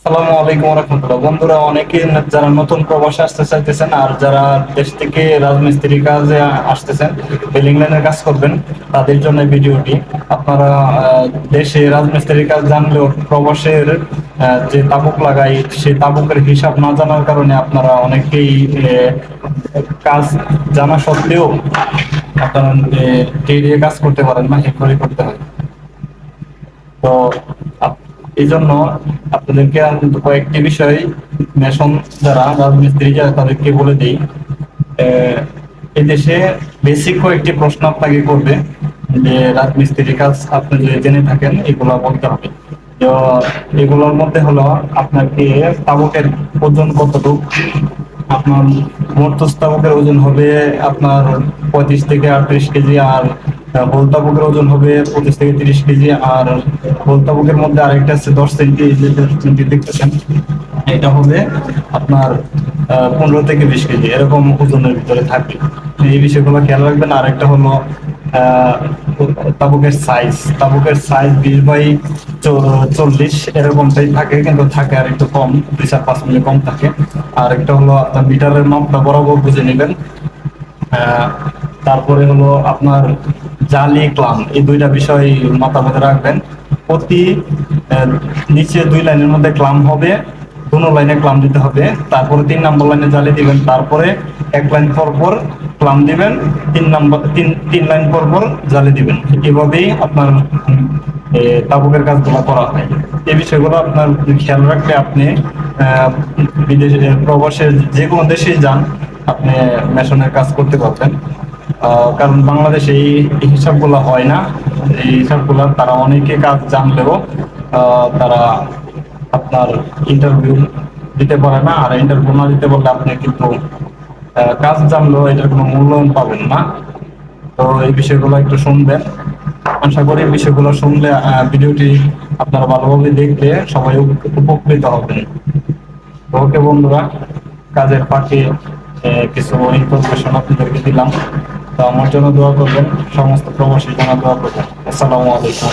আসসালামু আলাইকুম রহমতুল্লাহ। বন্ধুরা, অনেকে যারা নতুন প্রবাসে আসতে চাইতেছেন আর যারা দেশ থেকে রাজমিস্ত্রি কাজে আসতেছেন, বিল্ডিং লাইনের কাজ করবেন, তাদের জন্য এই ভিডিওটি। আপনারা দেশে রাজমিস্ত্রি কাজ জানলেও প্রবাসের যে তাবুক লাগাই সেই তাবুকের হিসাব না জানার কারণে আপনারা অনেকেই কাজ জানা সত্ত্বেও আপনারা টেরিয়ে কাজ করতে পারেন না, হেল্প করে করতে হয়। তো এই জন্য আপনাদেরকে কয়েকটি বিষয় মেশন যারা রাজমিস্ত্রি যারা তাদেরকে বলে দিই। এই দেশে বেসিক কয়েকটি প্রশ্ন আপনাকে করবে, যে রাজমিস্ত্রি কাজ আপনি যদি জেনে থাকেন এগুলো বলতে হবে। তো এগুলোর মধ্যে হলো আপনাকে তাবুকের ওজন কতটুকু। আপনার মধ্যস্থাবকের ওজন হবে আপনার 35 থেকে 38 কেজি, আর গোল তাবুকের ওজন হবে 25 থেকে 30 কেজি, আর গোল তাবুকের মধ্যে আরেকটা আছে 10 সেন্টি, দেখতেছেন, এটা হবে আপনার 15 থেকে 20 কেজি, এরকম ওজনের ভিতরে থাকবে। এই বিষয়গুলো খেয়াল রাখবেন। আরেকটা হলো তাবুকের সাইজ 20 বাই 40 এরকমটাই থাকে, কিন্তু থাকে আর একটু কম, 2-4-5 মিলি কম থাকে। আর একটা হলো আপনার মিটারের মাপটা বরাবর বুঝে নেবেন। আহ, তারপরে হলো আপনার জালি ক্লাম, এই দুইটা বিষয় মাথা মধ্যে রাখবেন। প্রতি আহ, নিচে 2 লাইনের মধ্যে ক্লাম হবে, দুনো লাইনে ক্লাম দিতে হবে। তারপরে 3 নম্বর লাইনে জালি দিবেন, তারপরে 1 লাইন পর পর ক্লাম দিবেন, 3 লাইন পর পর জালি দিবেন। এভাবেই আপনার তাবুকের কাজগুলো করা হয়। এই বিষয়গুলো আপনার খেয়াল রাখলে আপনি বিদেশে প্রবাসের যে কোনো দেশেই যান, আপনি মেশনের কাজ করতে পারবেন। কারণ বাংলাদেশে এই হিসাবগুলো হয় না। এই হিসাবগুলো তারা অনেকে কাজ জানলেও তারা আপনার ইন্টারভিউ দিতে পারে না। আর ইন্টারভিউ না দিতে পারলে আপনি কিন্তু কাজ জানলেও এটার কোনো মূল্যায়ন পাবেন না। তো এই বিষয়গুলো একটু শুনবেন। আশা করি বিষয়গুলো শুনলে ভিডিওটি আপনারা ভালোভাবে দেখলে সবাই উপকৃত হবেন। তো ওকে বন্ধুরা, কাজের ফাঁকে কিছু ইনফরমেশন আপনাদেরকে দিলাম। তো আমার জন্য দোয়া করবেন, সমস্ত প্রবাসীর জন্য দোয়া করবেন। আসসালামু আলাইকুম।